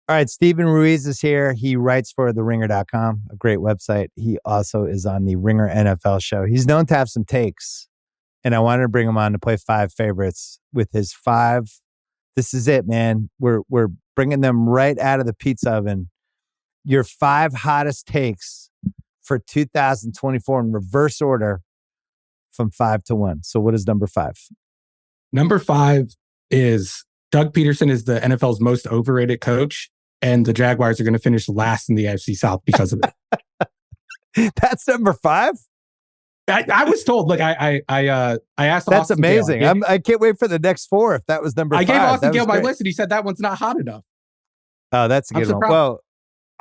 All right, Stephen Ruiz is here. He writes for TheRinger.com, a great website. He also is on the Ringer NFL show. He's known to have some takes, and I wanted to bring him on to play five favorites with his five. This is it, man. We're bringing them right out of the pizza oven. Your five hottest takes for 2024 in reverse order from 5 to 1. So what is number 5? Number 5 is Doug Peterson is the NFL's most overrated coach, and the Jaguars are going to finish last in the AFC South because of it. That's number 5? I was told, like, I asked That's Austin amazing. Gale, I can't wait for the next 4 if that was number 5. I gave Austin Gale my list, and he said that one's not hot enough. Oh, that's a good one. Well,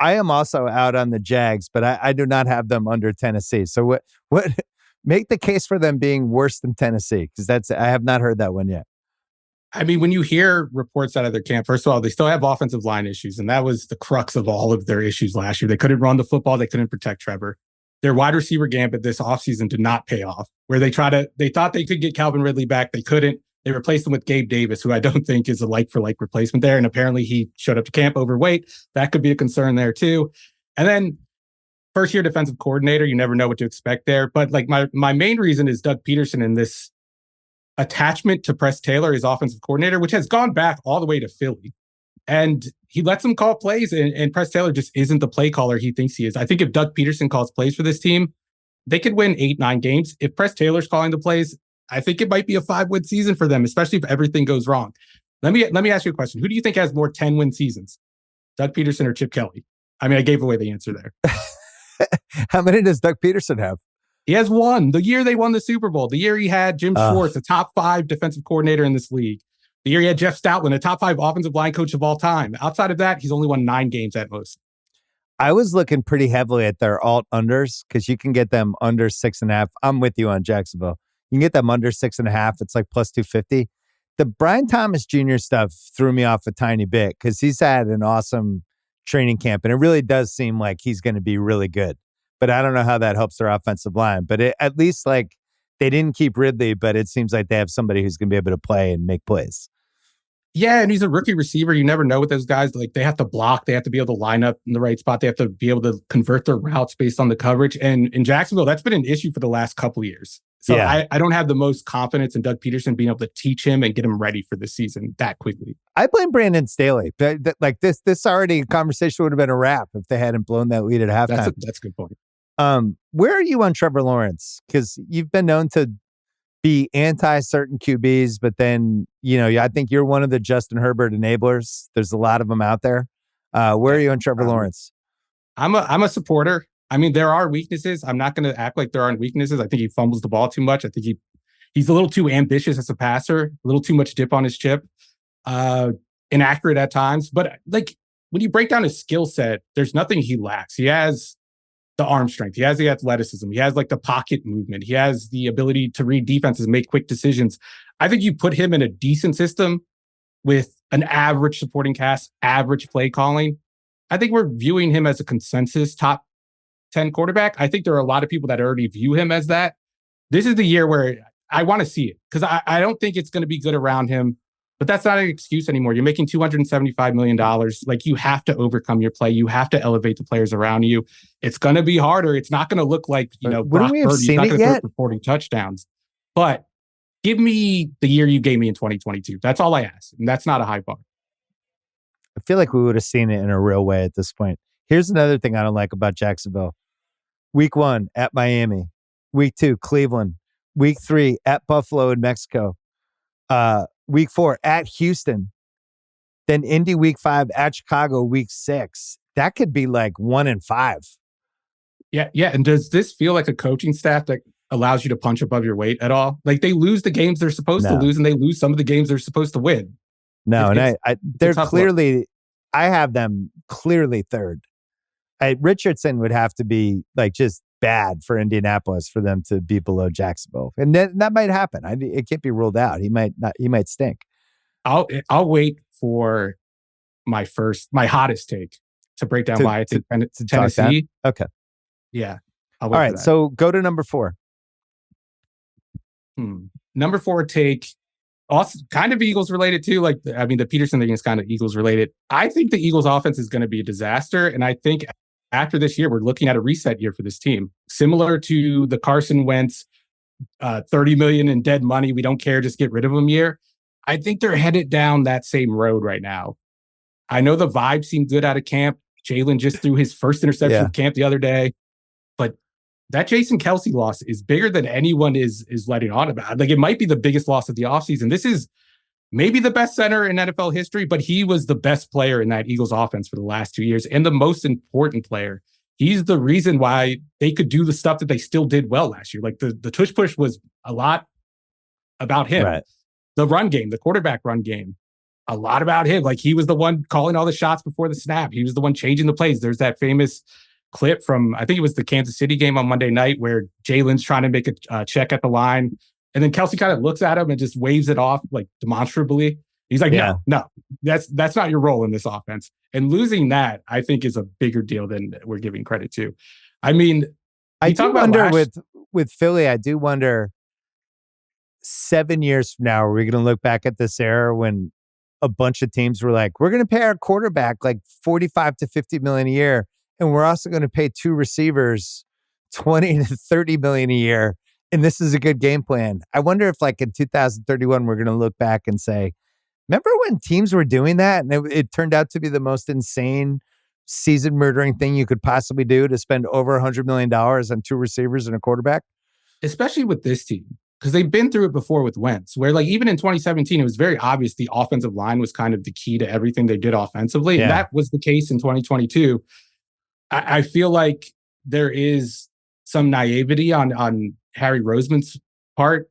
I am also out on the Jags, but I do not have them under Tennessee. So what make the case for them being worse than Tennessee? Because I have not heard that one yet. I mean, when you hear reports out of their camp, first of all, they still have offensive line issues, and that was the crux of all of their issues last year. They couldn't run the football. They couldn't protect Trevor. Their wide receiver gambit this offseason did not pay off, where they thought they could get Calvin Ridley back. They couldn't. They replaced him with Gabe Davis, who I don't think is a like-for-like replacement there. And apparently he showed up to camp overweight. That could be a concern there too. And then first-year defensive coordinator, you never know what to expect there. But like my main reason is Doug Peterson and this attachment to Press Taylor, his offensive coordinator, which has gone back all the way to Philly. And he lets him call plays, and Press Taylor just isn't the play caller he thinks he is. I think if Doug Peterson calls plays for this team, they could win 8-9 games. If Press Taylor's calling the plays, I think it might be a 5-win season for them, especially if everything goes wrong. Let me ask you a question. Who do you think has more 10-win seasons? Doug Peterson or Chip Kelly? I mean, I gave away the answer there. How many does Doug Peterson have? He has one. The year they won the Super Bowl. The year he had Jim Schwartz, a top 5 defensive coordinator in this league. The year he had Jeff Stoutland, a top 5 offensive line coach of all time. Outside of that, he's only won 9 games at most. I was looking pretty heavily at their alt unders because you can get them under 6.5. I'm with you on Jacksonville. You can get them under 6.5. It's like plus 250. The Brian Thomas Jr. stuff threw me off a tiny bit because he's had an awesome training camp, and it really does seem like he's going to be really good. But I don't know how that helps their offensive line. But at least like they didn't keep Ridley, but it seems like they have somebody who's going to be able to play and make plays. Yeah, and he's a rookie receiver. You never know with those guys. Like, they have to block. They have to be able to line up in the right spot. They have to be able to convert their routes based on the coverage. And in Jacksonville, that's been an issue for the last couple of years. So yeah. I don't have the most confidence in Doug Peterson being able to teach him and get him ready for the season that quickly. I blame Brandon Staley. Like this already conversation would have been a wrap if they hadn't blown that lead at halftime. That's a good point. Where are you on Trevor Lawrence? Because you've been known to be anti-certain QBs, but then, I think you're one of the Justin Herbert enablers. There's a lot of them out there. Where are you on Trevor Lawrence? I'm a supporter. I mean, there are weaknesses. I'm not going to act like there aren't weaknesses. I think he fumbles the ball too much. I think he's a little too ambitious as a passer, a little too much dip on his chip, inaccurate at times. But like when you break down his skill set, there's nothing he lacks. He has the arm strength. He has the athleticism. He has like the pocket movement. He has the ability to read defenses and make quick decisions. I think you put him in a decent system with an average supporting cast, average play calling. I think we're viewing him as a consensus top 10 quarterback. I think there are a lot of people that already view him as that. This is the year where I want to see it because I don't think it's going to be good around him. But that's not an excuse anymore. You're making $275 million. Like, you have to overcome your play. You have to elevate the players around you. It's going to be harder. It's not going to look like, Brock Purdy's not going to start reporting touchdowns. But give me the year you gave me in 2022. That's all I ask. And that's not a high bar. I feel like we would have seen it in a real way at this point. Here's another thing I don't like about Jacksonville. Week 1 at Miami. Week 2, Cleveland. Week 3 at Buffalo in Mexico. Week 4 at Houston, then Indy week 5 at Chicago week 6. That could be like 1-5. Yeah. And does this feel like a coaching staff that allows you to punch above your weight at all? Like, they lose the games they're supposed to lose, and they lose some of the games they're supposed to win. No, they're clearly, I have them clearly third. Richardson would have to be like just bad for Indianapolis for them to be below Jacksonville, and that might happen. It can't be ruled out. He might stink. I'll wait for my hottest take to break down why I think Tennessee. Okay. Yeah. All right. So go to number 4. Number 4 take. Also, kind of Eagles related too. Like, I mean, the Peterson thing is kind of Eagles related. I think the Eagles offense is going to be a disaster. And I think after this year, we're looking at a reset year for this team, similar to the Carson Wentz 30 million in dead money. We don't care. Just get rid of them year. I think they're headed down that same road right now. I know the vibe seemed good out of camp. Jalen just threw his first interception of camp the other day. But that Jason Kelsey loss is bigger than anyone is letting on about. Like, it might be the biggest loss of the offseason. This is maybe the best center in NFL history, but he was the best player in that Eagles offense for the last 2 years and the most important player. He's the reason why they could do the stuff that they still did well last year. Like, the tush push was a lot about him. Right. The run game, the quarterback run game, a lot about him. Like, he was the one calling all the shots before the snap. He was the one changing the plays. There's that famous clip from, I think it was the Kansas City game on Monday night, where Jalen's trying to make a check at the line. And then Kelsey kind of looks at him and just waves it off, like, demonstrably. He's like, no, that's not your role in this offense. And losing that, I think, is a bigger deal than we're giving credit to. I mean, I do wonder with Philly, I do wonder 7 years from now, are we going to look back at this era when a bunch of teams were like, we're going to pay our quarterback like 45 to 50 million a year. And we're also going to pay 2 receivers 20 to 30 million a year. And this is a good game plan. I wonder if, like, in 2031, we're going to look back and say, remember when teams were doing that? And it turned out to be the most insane season murdering thing you could possibly do, to spend over $100 million on 2 receivers and a quarterback. Especially with this team, because they've been through it before with Wentz, where, like, even in 2017, it was very obvious the offensive line was kind of the key to everything they did offensively. Yeah. And that was the case in 2022. I feel like there is some naivety on Harry Roseman's part.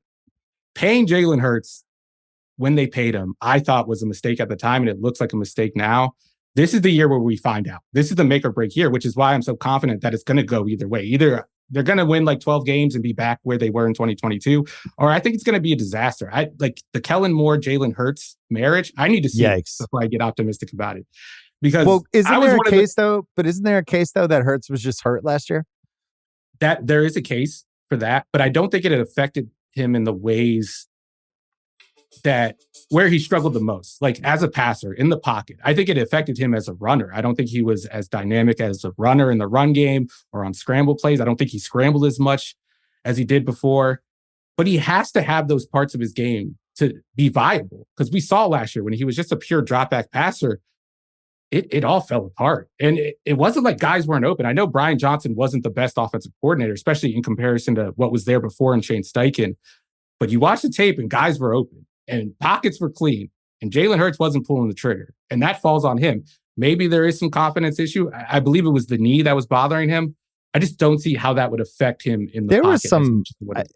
Paying Jalen Hurts when they paid him, I thought was a mistake at the time, and it looks like a mistake now. This is the year where we find out. This is the make or break year, which is why I'm so confident that it's going to go either way. Either they're going to win like 12 games and be back where they were in 2022, or I think it's going to be a disaster. I like the Kellen Moore, Jalen Hurts marriage. I need to see it before I get optimistic about it. Because isn't there a case though that Hurts was just hurt last year? That there is a case for that, but I don't think it had affected him in the ways that where he struggled the most, like as a passer in the pocket. I think it affected him as a runner. I don't think he was as dynamic as a runner in the run game or on scramble plays. I don't think he scrambled as much as he did before, but he has to have those parts of his game to be viable. Because we saw last year when he was just a pure drop back passer, it all fell apart. And it wasn't like guys weren't open. I know Brian Johnson wasn't the best offensive coordinator, especially in comparison to what was there before in Shane Steichen. But you watch the tape and guys were open and pockets were clean, and Jalen Hurts wasn't pulling the trigger. And that falls on him. Maybe there is some confidence issue. I believe it was the knee that was bothering him. I just don't see how that would affect him in the pocket. There was some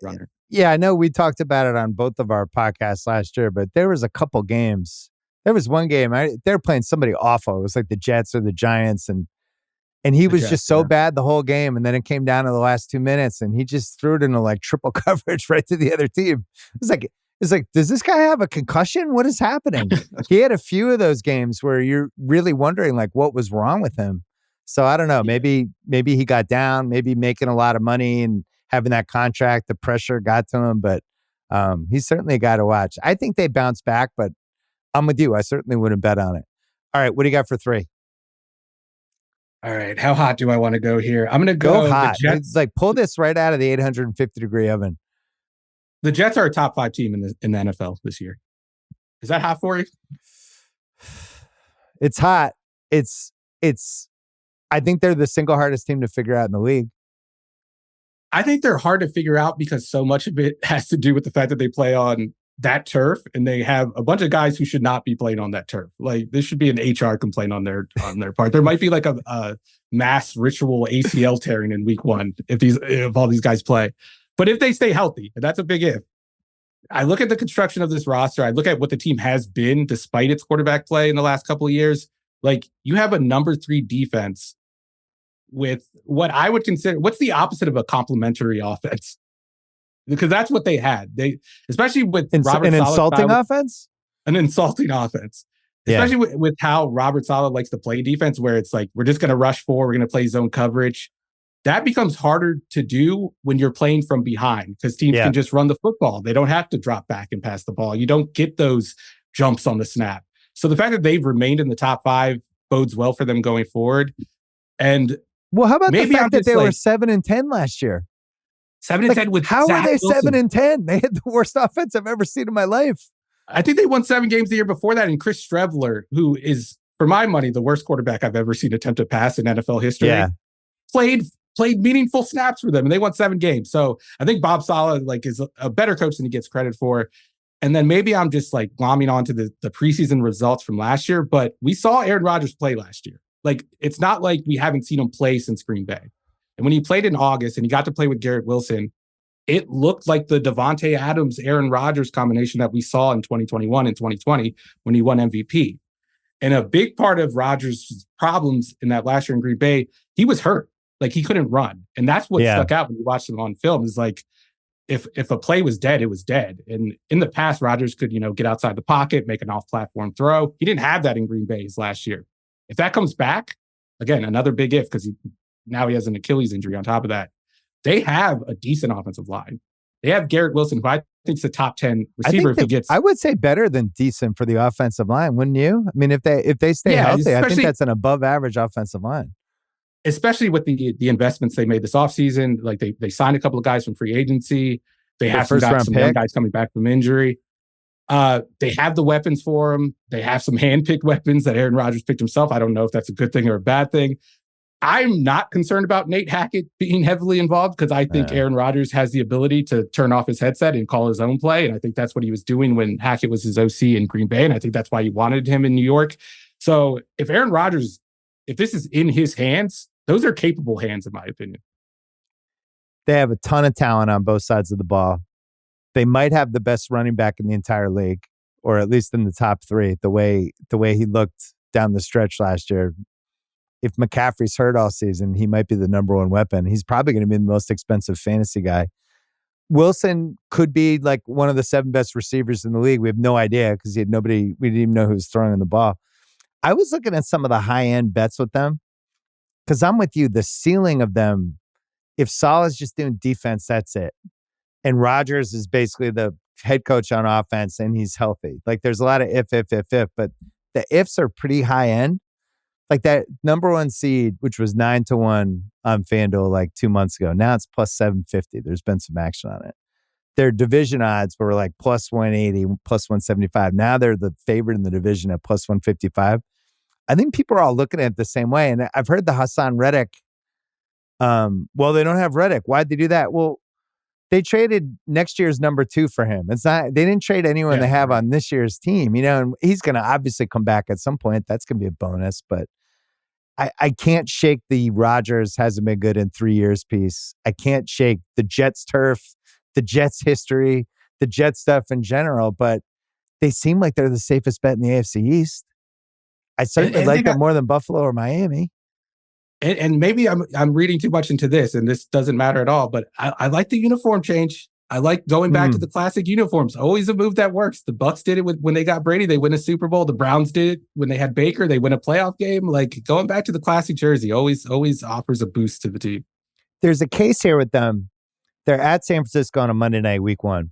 runner. Yeah, I know we talked about it on both of our podcasts last year, but there was a couple games. There was one game, they were playing somebody awful. It was like the Jets or the Giants, and he was just so bad the whole game. And then it came down to the last 2 minutes, and he just threw it into like triple coverage right to the other team. It's like, does this guy have a concussion? What is happening? He had a few of those games where you're really wondering like what was wrong with him. So I don't know. Maybe he got down, maybe making a lot of money and having that contract, the pressure got to him, but he's certainly a guy to watch. I think they bounce back, but I'm with you. I certainly wouldn't bet on it. All right. What do you got for 3? All right. How hot do I want to go here? I'm going to go hot. It's like pull this right out of the 850-degree oven. The Jets are a top 5 team in the NFL this year. Is that hot for you? It's hot. It's. I think they're the single hardest team to figure out in the league. I think they're hard to figure out because so much of it has to do with the fact that they play on that turf, and they have a bunch of guys who should not be playing on that turf. Like, this should be an HR complaint on their part. There might be like a mass ritual ACL tearing in week 1 if all these guys play. But if they stay healthy, and that's a big if. I look at the construction of this roster. I look at what the team has been despite its quarterback play in the last couple of years. Like, you have a number 3 defense with what I would consider, what's the opposite of a complementary offense? Because that's what they had. They, especially with Robert Saleh, insulting offense? An insulting offense. Especially with how Robert Saleh likes to play defense, where it's like, we're just going to rush 4, we're going to play zone coverage. that becomes harder to do when you're playing from behind because teams can just run the football. They don't have to drop back and pass the ball. You don't get those jumps on the snap. So the fact that they've remained in the top 5 bodes well for them going forward. And well, how about maybe the fact that they were 7-10 last year? 7-10 with how Zach were they Wilson. 7-10? They had the worst offense I've ever seen in my life. I think they won 7 games the year before that. And Chris Streveler, who is, for my money, the worst quarterback I've ever seen attempt to pass in NFL history, played meaningful snaps for them, and they won 7 games. So I think Bob Saleh is a better coach than he gets credit for. And then maybe I'm just glomming onto the preseason results from last year, but we saw Aaron Rodgers play last year. It's not like we haven't seen him play since Green Bay. And when he played in August and he got to play with Garrett Wilson, it looked like the Devontae Adams, Aaron Rodgers combination that we saw in 2021 and 2020 when he won MVP. And a big part of Rodgers' problems in that last year in Green Bay, he was hurt. He couldn't run. And that's what stuck out when you watched him on film is if a play was dead, it was dead. And in the past, Rodgers could, get outside the pocket, make an off-platform throw. He didn't have that in Green Bay's last year. If that comes back, again, another big if, because now he has an Achilles injury on top of that. They have a decent offensive line. They have Garrett Wilson, who I think is a top 10 receiver if he gets. I would say better than decent for the offensive line, wouldn't you? I mean, if they stay healthy, I think that's an above average offensive line. Especially with the investments they made this offseason. They signed a couple of guys from free agency. They have some young guys coming back from injury. They have the weapons for him. They have some hand-picked weapons that Aaron Rodgers picked himself. I don't know if that's a good thing or a bad thing. I'm not concerned about Nate Hackett being heavily involved because I think Aaron Rodgers has the ability to turn off his headset and call his own play. And I think that's what he was doing when Hackett was his OC in Green Bay. And I think that's why he wanted him in New York. So if Aaron Rodgers, if this is in his hands, those are capable hands, in my opinion. They have a ton of talent on both sides of the ball. They might have the best running back in the entire league, or at least in the top 3, the way he looked down the stretch last year. If McCaffrey's hurt all season, he might be the number 1 weapon. He's probably going to be the most expensive fantasy guy. Wilson could be one of the 7 best receivers in the league. We have no idea because we didn't even know who was throwing the ball. I was looking at some of the high-end bets with them because I'm with you. The ceiling of them, if Saleh's just doing defense, that's it. And Rodgers is basically the head coach on offense and he's healthy. There's a lot of if, but the ifs are pretty high-end. That number 1 seed, which was 9-1 on FanDuel 2 months ago. Now it's plus 750. There's been some action on it. Their division odds were plus 180, plus 175. Now they're the favorite in the division at plus 155. I think people are all looking at it the same way. And I've heard the Hassan Reddick. Well, they don't have Reddick. Why'd they do that? Well, they traded next year's number 2 for him. It's not, they didn't trade anyone they have on this year's team, and he's going to obviously come back at some point. That's going to be a bonus, but I can't shake the Rodgers hasn't been good in 3 years piece. I can't shake the Jets turf, the Jets history, the Jets stuff in general, but they seem like they're the safest bet in the AFC East. I certainly like them more than Buffalo or Miami. And maybe I'm reading too much into this, and this doesn't matter at all, but I like the uniform change. I like going back to the classic uniforms. Always a move that works. The Bucs did it when they got Brady. They win a Super Bowl. The Browns did it when they had Baker. They win a playoff game. Going back to the classic jersey always offers a boost to the team. There's a case here with them. They're at San Francisco on a Monday night, week 1.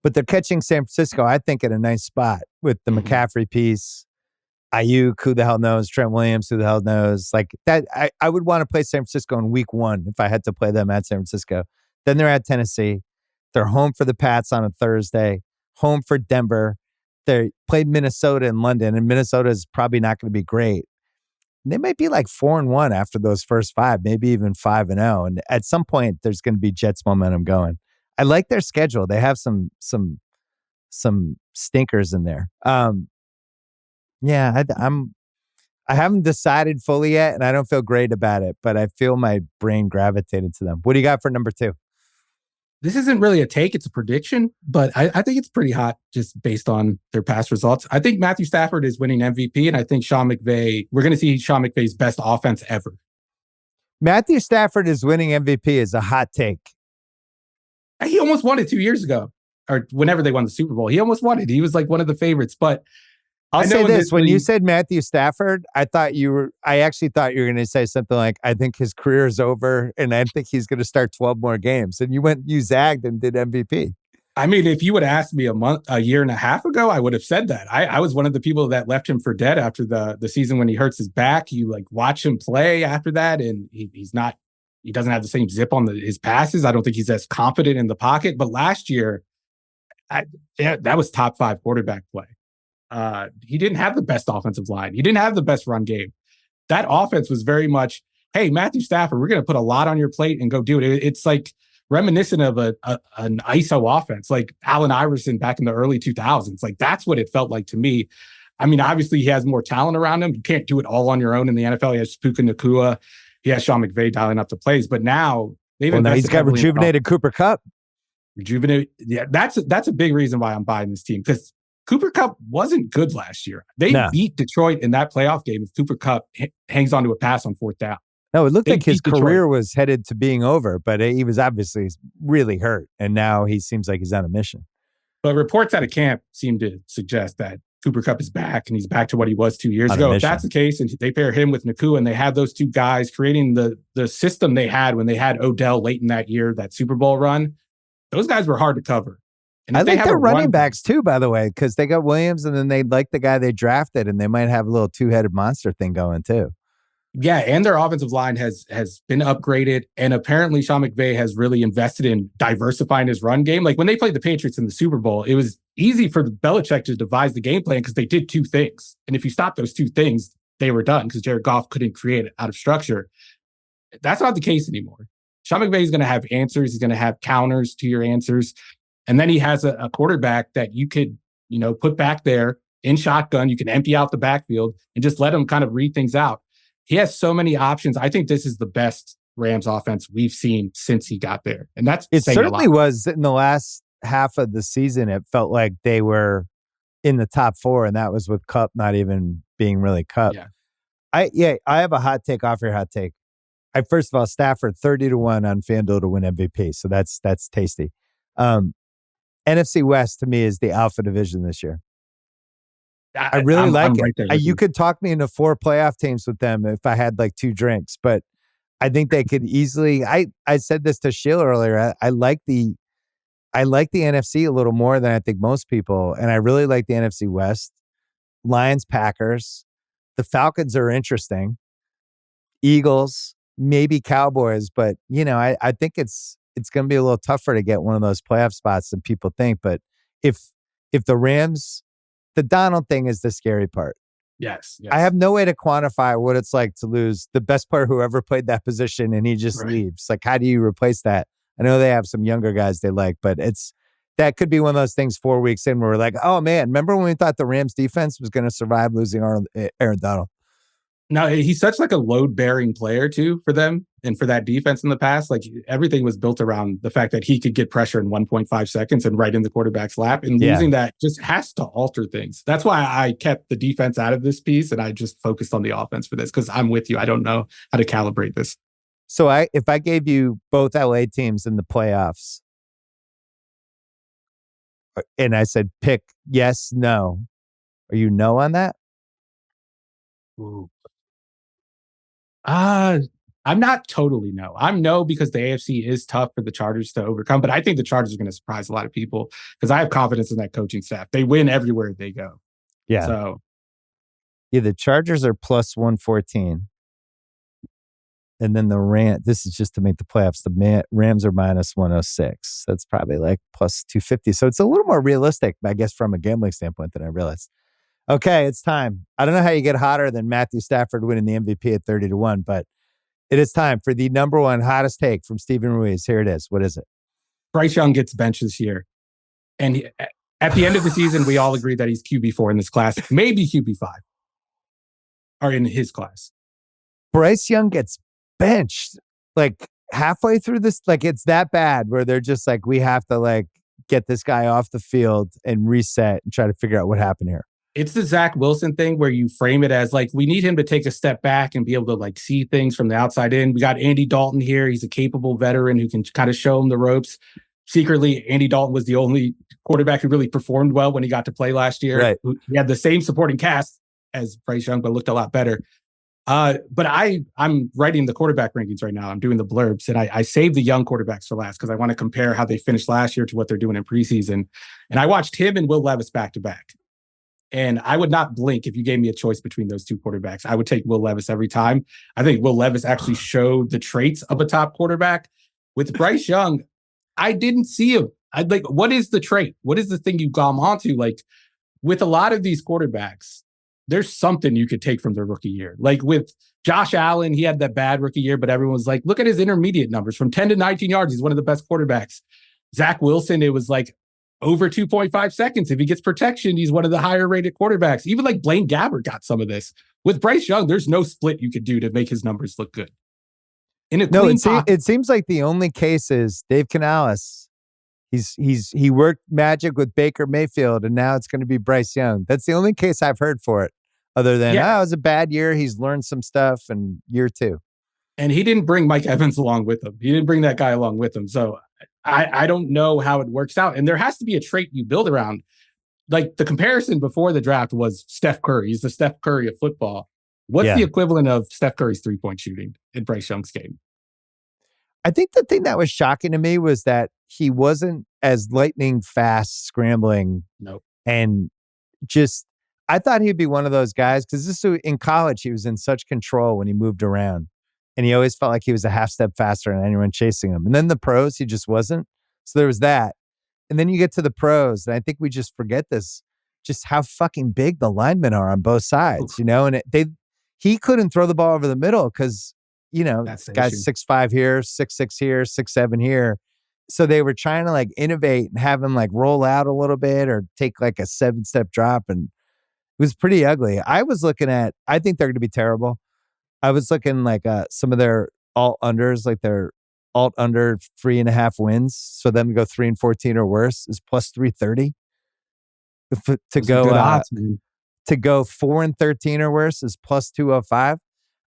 But they're catching San Francisco, I think, at a nice spot with the McCaffrey piece. Ayuk, who the hell knows? Trent Williams, who the hell knows? That, I would want to play San Francisco in week 1 if I had to play them at San Francisco. Then they're at Tennessee. They're home for the Pats on a Thursday. Home for Denver. They played Minnesota and London, and Minnesota is probably not going to be great. They might be 4-1 after those first 5, maybe even 5-0. And at some point, there's going to be Jets momentum going. I like their schedule. They have some stinkers in there. Yeah, I haven't decided fully yet, and I don't feel great about it, but I feel my brain gravitated to them. What do you got for number 2? This isn't really a take, it's a prediction, but I think it's pretty hot just based on their past results. I think Matthew Stafford is winning MVP, and I think we're going to see Sean McVay's best offense ever. Matthew Stafford is winning MVP is a hot take. He almost won it 2 years ago, or whenever they won the Super Bowl. He almost won it. He was one of the favorites, but I'll say this. When you league, said Matthew Stafford, I actually thought you were going to say something like, I think his career is over and I think he's going to start 12 more games. And you zagged and did MVP. I mean, if you would have asked me a year and a half ago, I would have said that. I was one of the people that left him for dead after the season when he hurts his back. You like watch him play after that, and he doesn't have the same zip on his passes. I don't think he's as confident in the pocket. But last year, that was top 5 quarterback play. He didn't have the best offensive line. He didn't have the best run game. That offense was very much, hey, Matthew Stafford, we're going to put a lot on your plate and go do it. It's like reminiscent of an ISO offense, like Allen Iverson back in the early 2000s. Like that's what it felt like to me. I mean, obviously he has more talent around him. You can't do it all on your own in the NFL. He has Puka Nacua. He has Sean McVay dialing up the plays. But now he's got rejuvenated Cooper Kupp. Yeah, that's a big reason why I'm buying this team, because Cooper Kupp wasn't good last year. They beat Detroit in that playoff game if Cooper Kupp hangs onto a pass on 4th down. No, it looked like his career was headed to being over, but he was obviously really hurt, and now he seems like he's on a mission. But reports out of camp seem to suggest that Cooper Kupp is back, and he's back to what he was 2 years ago. If that's the case, and they pair him with Nacua, and they have those two guys creating the system they had when they had Odell late in that year, that Super Bowl run, those guys were hard to cover. And I like their running backs too, by the way, because they got Williams, and then they like the guy they drafted, and they might have a little two-headed monster thing going too. Yeah, and their offensive line has been upgraded, and apparently Sean McVay has really invested in diversifying his run game. Like when they played the Patriots in the Super Bowl, it was easy for Belichick to devise the game plan because they did two things. And if you stop those two things, they were done because Jared Goff couldn't create it out of structure. That's not the case anymore. Sean McVay is going to have answers. He's going to have counters to your answers. And then he has a quarterback that you could, put back there in shotgun. You can empty out the backfield and just let him kind of read things out. He has so many options. I think this is the best Rams offense we've seen since he got there. And it certainly was in the last half of the season. It felt like they were in the top 4, and that was with Kupp not even being really Kupp. Yeah. I have a hot take off your hot take. First of all, Stafford 30-1 on FanDuel to win MVP. So that's tasty. NFC West to me is the alpha division this year. I really like it. Right you could talk me into 4 playoff teams with them if I had like 2 drinks, but I think they could easily. I said this to Sheila earlier. I like the NFC a little more than I think most people, and I really like the NFC West. Lions, Packers, the Falcons are interesting. Eagles, maybe Cowboys, but I think it's going to be a little tougher to get one of those playoff spots than people think. But if the Rams. The Donald thing is the scary part. Yes. I have no way to quantify what it's like to lose the best player who ever played that position and he just leaves. Like, how do you replace that? I know they have some younger guys they like, but that could be one of those things 4 weeks in where we're like, oh man, remember when we thought the Rams defense was going to survive losing Aaron Donald? No, he's such like a load-bearing player too for them and for that defense in the past. Like everything was built around the fact that he could get pressure in 1.5 seconds and right in the quarterback's lap. And losing that just has to alter things. That's why I kept the defense out of this piece and I just focused on the offense for this because I'm with you. I don't know how to calibrate this. So if I gave you both LA teams in the playoffs and I said pick yes, no, are you no on that? Ooh. I'm not totally no. I'm no because the AFC is tough for the Chargers to overcome, but I think the Chargers are going to surprise a lot of people because I have confidence in that coaching staff. They win everywhere they go. Yeah. So, the Chargers are plus 114. And then the Rams, this is just to make the playoffs, the Rams are minus 106. That's probably like plus 250. So it's a little more realistic, I guess, from a gambling standpoint than I realized. Okay, it's time. I don't know how you get hotter than Matthew Stafford winning the MVP at 30-1, but it is time for the number one hottest take from Stephen Ruiz. Here it is. What is it? Bryce Young gets benched this year. And at the end of the season, we all agree that he's QB4 in this class, maybe QB5, or in his class. Bryce Young gets benched like halfway through this. Like it's that bad where they're just like, we have to like get this guy off the field and reset and try to figure out what happened here. It's the Zach Wilson thing where you frame it as like, we need him to take a step back and be able to like see things from the outside in. We got Andy Dalton here. He's a capable veteran who can kind of show him the ropes. secretly Andy Dalton was the only quarterback who really performed well when he got to play last year. Right. He had the same supporting cast as Bryce Young, but looked a lot better. But I'm writing the quarterback rankings right now. I'm doing the blurbs, and I saved the young quarterbacks for last because I want to compare how they finished last year to what they're doing in preseason. And I watched him and Will Levis back to back. And I would not blink if you gave me a choice between those two quarterbacks. I would take Will Levis every time. I think Will Levis actually showed the traits of a top quarterback. With Bryce Young, I didn't see him. I'd like, what is the trait? What is the thing you glom onto? Like with a lot of these quarterbacks, there's something you could take from their rookie year. Like with Josh Allen, he had that bad rookie year, but everyone was like, look at his intermediate numbers from 10 to 19 yards. He's one of the best quarterbacks. Zach Wilson, it was like over 2.5 seconds. If he gets protection, he's one of the higher rated quarterbacks. Even like Blaine Gabbert got some of this. With Bryce Young, there's no split you could do to make his numbers look good. In a clean pocket, it seems like the only case is Dave Canales. He worked magic with Baker Mayfield, and now it's going to be Bryce Young. That's the only case I've heard for it. Other than, it was a bad year. He's learned some stuff, and year two. And he didn't bring Mike Evans along with him. He didn't bring that guy along with him. So I don't know how it works out. And there has to be a trait you build around. Like the comparison before the draft was Steph Curry. He's the Steph Curry of football. What's the equivalent of Steph Curry's three-point shooting in Bryce Young's game? I think the thing that was shocking to me was that he wasn't as lightning fast scrambling. Nope. And just, I thought he'd be one of those guys because in college, he was in such control when he moved around. And he always felt like he was a half step faster than anyone chasing him. And then the pros, he just wasn't. So there was that. And then you get to the pros, and I think we just forget this, just how fucking big the linemen are on both sides, you know? And he couldn't throw the ball over the middle because, you know, guys 6'5" here, 6'6" here, 6'7" here. So they were trying to like innovate and have him like roll out a little bit or take like a 7-step drop. And it was pretty ugly. I think they're going to be terrible. I was looking like some of their alt unders, like their alt under 3.5 wins. So them to go 3-14 or worse is plus 330. To go 4-13 or worse is plus 205.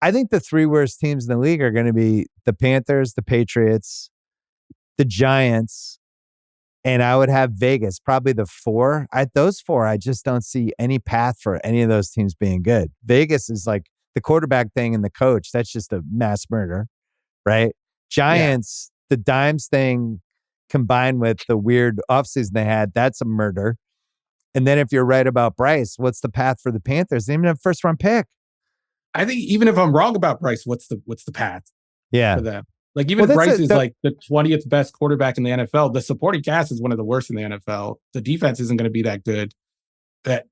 I think the three worst teams in the league are going to be the Panthers, the Patriots, the Giants, and I would have Vegas, probably the four. Those four, I just don't see any path for any of those teams being good. Vegas is like the quarterback thing and the coach. That's just a mass murder, right? Giants, the Dimes thing combined with the weird offseason they had, that's a murder. And then if you're right about Bryce, what's the path for the Panthers? They didn't even have a first-round pick. I think even if I'm wrong about Bryce, what's the path for them? Like even if Bryce is like the 20th best quarterback in the NFL, the supporting cast is one of the worst in the NFL. The defense isn't going to be that good.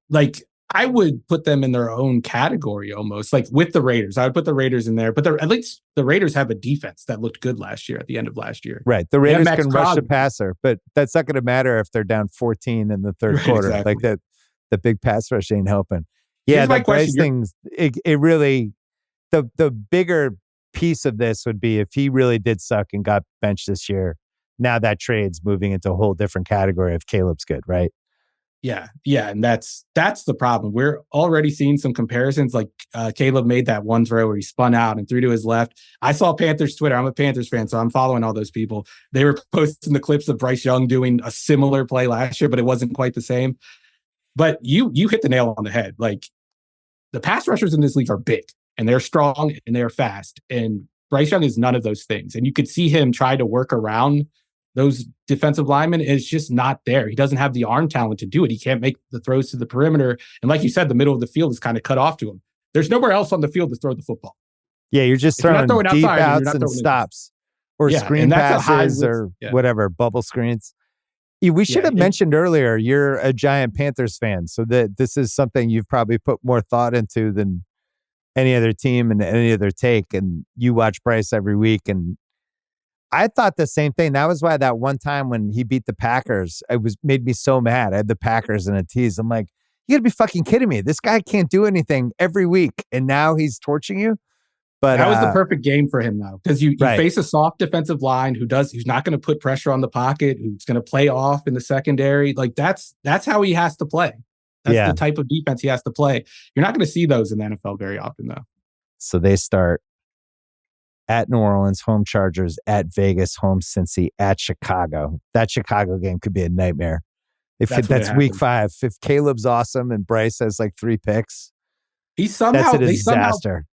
Like I would put them in their own category almost, like with the Raiders. I would put the Raiders in there, but at least the Raiders have a defense that looked good last year at the end of last year. Right. The Raiders can rush the passer, but that's not going to matter if they're down 14 in the third quarter. Exactly. Like that, the big pass rush ain't helping. Yeah, the Bryce things, it really, the bigger piece of this would be if he really did suck and got benched this year. Now that trade's moving into a whole different category if Caleb's good, right? Yeah, and that's the problem. We're already seeing some comparisons. Like Caleb made that one throw where he spun out and threw to his left. I saw Panthers Twitter. I'm a Panthers fan, so I'm following all those people. They were posting the clips of Bryce Young doing a similar play last year, but it wasn't quite the same. But you hit the nail on the head. Like the pass rushers in this league are big and they're strong and they're fast. And Bryce Young is none of those things. And you could see him try to work around those defensive linemen. It's just not there. He doesn't have the arm talent to do it. He can't make the throws to the perimeter. And like you said, the middle of the field is kind of cut off to him. There's nowhere else on the field to throw the football. Yeah, you're just throwing deep outs and stops or screen passes or whatever, bubble screens. We should have mentioned earlier, you're a giant Panthers fan, so that this is something you've probably put more thought into than any other team and any other take. And you watch Bryce every week. And I thought the same thing. That was why that one time when he beat the Packers, made me so mad. I had the Packers in a tease. I'm like, you gotta be fucking kidding me. This guy can't do anything every week. And now he's torching you. But that was the perfect game for him though. Because you face a soft defensive line who's not going to put pressure on the pocket, who's going to play off in the secondary. Like that's how he has to play. That's the type of defense he has to play. You're not going to see those in the NFL very often though. So they start at New Orleans, home Chargers, at Vegas, home Cincy, at Chicago. That Chicago game could be a nightmare. That's week 5. If Caleb's awesome and Bryce has like 3 picks, that's a disaster.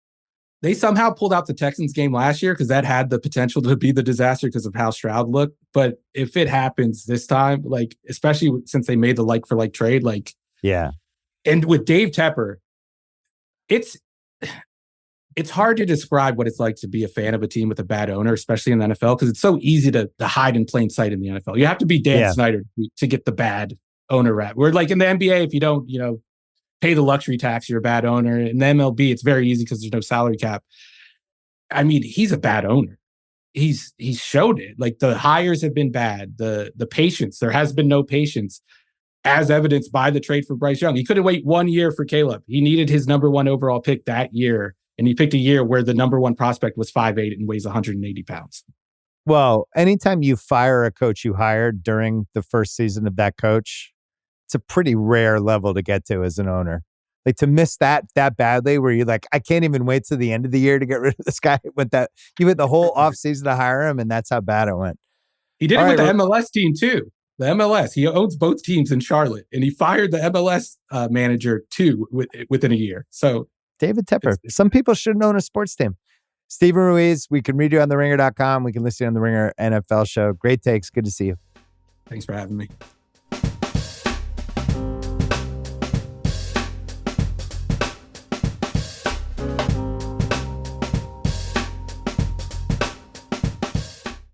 They somehow pulled out the Texans game last year because that had the potential to be the disaster because of how Stroud looked. But if it happens this time, like, especially since they made the like for like trade, like, yeah. And with Dave Tepper, it's hard to describe what it's like to be a fan of a team with a bad owner, especially in the NFL, because it's so easy to hide in plain sight in the NFL. You have to be Dan Snyder to get the bad owner rap. Where like in the NBA, if you don't, pay the luxury tax, you're a bad owner. In the MLB, it's very easy because there's no salary cap. I mean, he's a bad owner. He's showed it. Like the hires have been bad. The patience, there has been no patience, as evidenced by the trade for Bryce Young. He couldn't wait 1 year for Caleb. He needed his number 1 overall pick that year. And he picked a year where the number 1 prospect was 5'8" and weighs 180 pounds. Well, anytime you fire a coach you hired during the first season of that coach, it's a pretty rare level to get to as an owner. Like to miss that badly, where you're like, I can't even wait to the end of the year to get rid of this guy. You went the whole offseason to hire him, and that's how bad it went. He did it with the MLS team too. The MLS, he owns both teams in Charlotte, and he fired the MLS manager too within a year. So David Tepper. Some people shouldn't own a sports team. Steven Ruiz, we can read you on theringer.com. We can listen on the Ringer NFL show. Great takes. Good to see you. Thanks for having me.